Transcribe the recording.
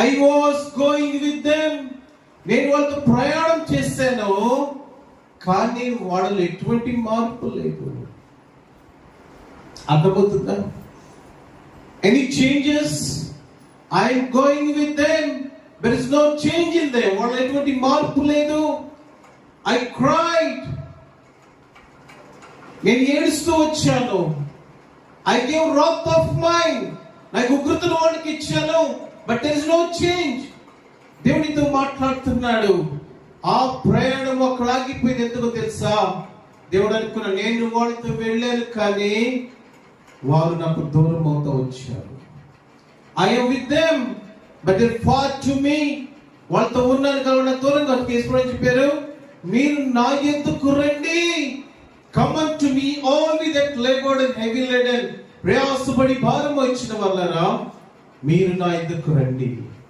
I was going with them. నేను వాళ్ళతో ప్రయాణం చేశాను, కానీ వాళ్ళలో ఎటువంటి మార్పు లేదు. అర్థమవుతుందా? Any changes? I am going with them. There is no change in them. వాళ్ళలో ఎటువంటి మార్పు లేదు. I cried. నేను ఏడుస్తూ వచ్చాను. I gave wrath of mine. నాకు ఉగ్రతను వాడికి ఇచ్చాను. But there is no change. దేవునితో మాట్లాడుతున్నాడు. ఆ ప్రయాణం అక్కడ ఆగిపోయింది. ఎందుకో తెలుసా? దేవుడు అనుకున్న, నేను వాళ్ళతో వెళ్ళాను, కానీ వారు నాకు దూరం అవుతూ వచ్చారు. I am with them, but they are far to me. వాళ్ళతో ఉన్నాను కాబట్టి నాకు దూరంగా చెప్పారు, మీరు నా యొద్దకు రండి. Come unto me, all ye that labored and heavy laden. ప్రయాసపడి భారం వచ్చిన వాళ్ళరా, మీరు నా యొద్దకు రండి.